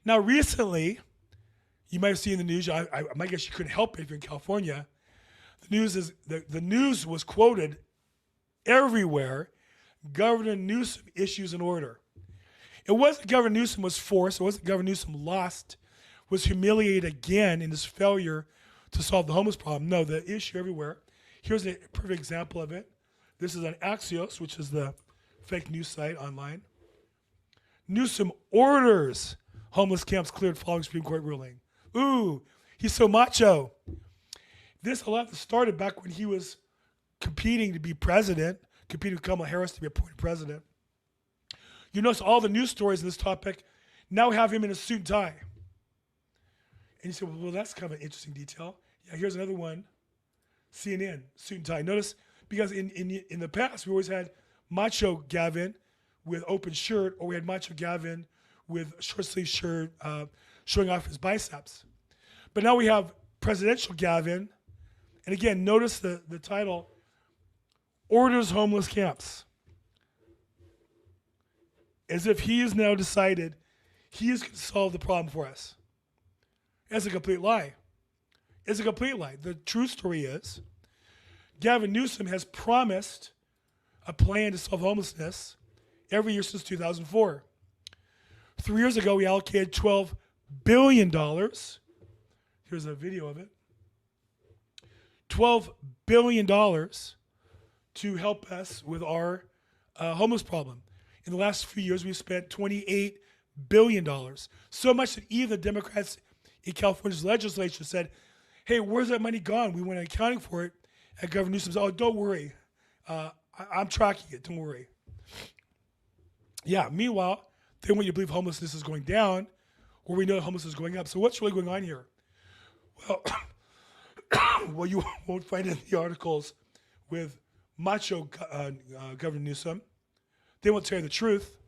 Now, recently, you might have seen the news. I guess you couldn't help it if you're in California. The news was quoted everywhere. Governor Newsom issues an order. It wasn't Governor Newsom was forced. It wasn't Governor Newsom lost, was humiliated again in his failure to solve the homeless problem. No, the issue everywhere. Here's a perfect example of it. This is on Axios, which is the fake news site online. Newsom orders homeless camps cleared following Supreme Court ruling. Ooh, he's so macho. This a lot started back when he was competing to be president, competing with Kamala Harris to be appointed president. You notice all the news stories in this topic now have him in a suit and tie. And you say, well, that's kind of an interesting detail. Yeah, here's another one. CNN, suit and tie. Notice, because in the past, we always had macho Gavin with open shirt, or we had macho Gavin with short sleeve shirt showing off his biceps. But now we have presidential Gavin. And again, notice the title, orders homeless camps. As if he has now decided he is going to solve the problem for us. That's a complete lie. It's a complete lie. The true story is Gavin Newsom has promised a plan to solve homelessness every year since 2004. 3 years ago, we allocated $12 billion. Here's a video of it. $12 billion to help us with our homeless problem. In the last few years, we've spent $28 billion. So much that even the Democrats in California's legislature said, hey, where's that money gone? We went accounting for it. And Governor Newsom said, oh, don't worry. I'm tracking it, don't worry. Yeah, meanwhile, they want you to believe homelessness is going down, or we know homelessness is going up. So what's really going on here? Well, well, you won't find it in the articles with macho Governor Newsom. They won't tell you the truth.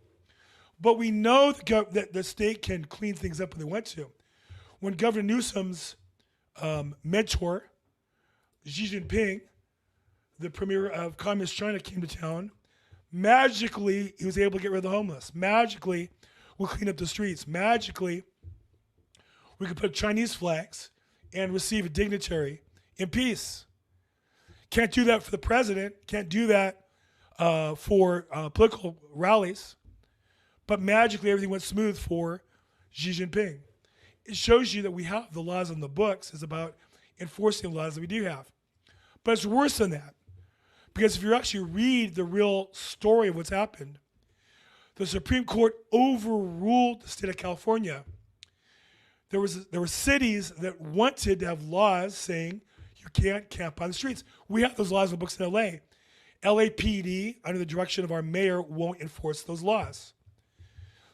But we know that the state can clean things up when they want to. When Governor Newsom's mentor, Xi Jinping, the premier of Communist China, came to town, magically he was able to get rid of the homeless. Magically, we'll clean up the streets. Magically, we could put Chinese flags and receive a dignitary in peace. Can't do that for the president. Can't do that for political rallies. But magically, everything went smooth for Xi Jinping. It shows you that we have the laws on the books. It's about enforcing the laws that we do have. But it's worse than that. Because if you actually read the real story of what's happened, the Supreme Court overruled the state of California. There were cities that wanted to have laws saying you can't camp on the streets. We have those laws in the books in LA. LAPD, under the direction of our mayor, won't enforce those laws.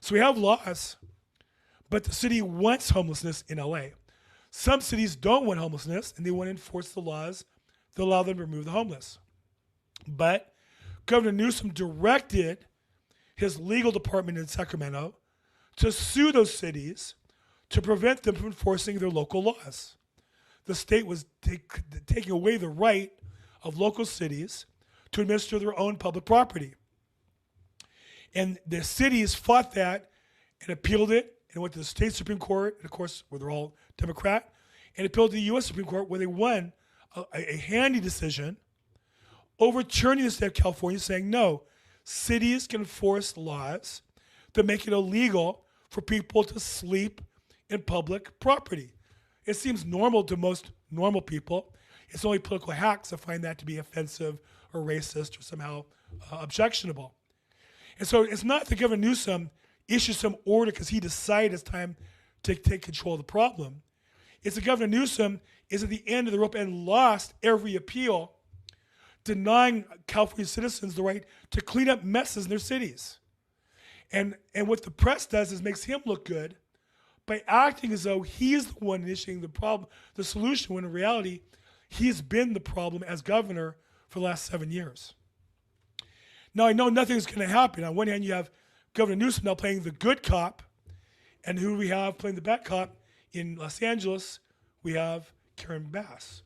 So we have laws, but the city wants homelessness in LA. Some cities don't want homelessness, and they want to enforce the laws that allow them to remove the homeless. But Governor Newsom directed his legal department in Sacramento to sue those cities to prevent them from enforcing their local laws. The state was taking away the right of local cities to administer their own public property. And the cities fought that and appealed it, and went to the state Supreme Court, and of course, where they're all Democrat, and appealed to the U.S. Supreme Court, where they won a handy decision, overturning the state of California, saying, no, cities can enforce laws that make it illegal for people to sleep in public property. It seems normal to most normal people. It's only political hacks that find that to be offensive or racist or somehow objectionable. And so it's not that Governor Newsom issued some order because he decided it's time to take control of the problem. It's that Governor Newsom is at the end of the rope and lost every appeal, denying California citizens the right to clean up messes in their cities. And what the press does is makes him look good by acting as though he's the one initiating the problem, the solution, when in reality, he's been the problem as governor for the last 7 years. Now, I know nothing's going to happen. On one hand, you have Governor Newsom now playing the good cop, and who do we have playing the bad cop? In Los Angeles, we have Karen Bass.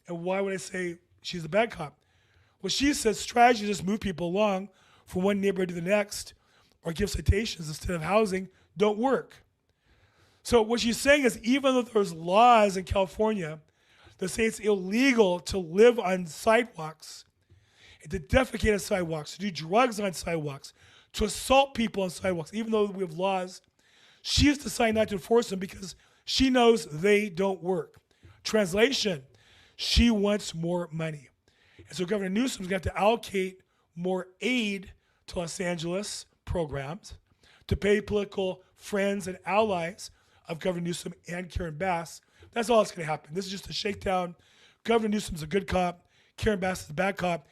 And why would I say she's the bad cop? Well, she says strategy to just move people along from one neighborhood to the next or give citations instead of housing don't work. So what she's saying is, even though there's laws in California that say it's illegal to live on sidewalks, and to defecate on sidewalks, to do drugs on sidewalks, to assault people on sidewalks, even though we have laws, she has decided not to enforce them because she knows they don't work. Translation, she wants more money. And so Governor Newsom's going to have to allocate more aid to Los Angeles programs to pay political friends and allies of Governor Newsom and Karen Bass. That's all that's going to happen. This is just a shakedown. Governor Newsom's a good cop. Karen Bass is a bad cop.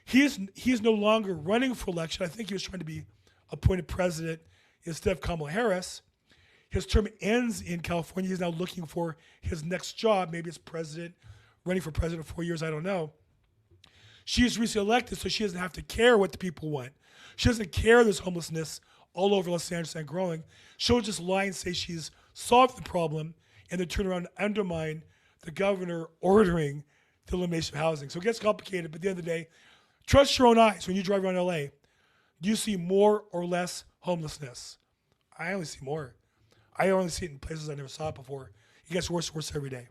He's no longer running for election. I think he was trying to be appointed president instead of Kamala Harris. His term ends in California. He's now looking for his next job. Maybe it's president, running for president for 4 years. I don't know. She was recently elected, so she doesn't have to care what the people want. She doesn't care there's homelessness all over Los Angeles and growing. She'll just lie and say she's solved the problem and then turn around and undermine the governor ordering the elimination of housing. So it gets complicated, but at the end of the day, trust your own eyes. When you drive around LA, do you see more or less homelessness? I only see more. I only see it in places I never saw it before. It gets worse and worse every day.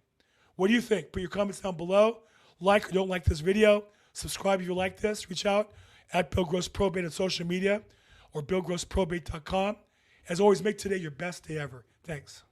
What do you think? Put your comments down below. Like or don't like this video. Subscribe if you like this. Reach out at Bill Gross Probate on social media or BillGrossProbate.com. As always, make today your best day ever. Thanks.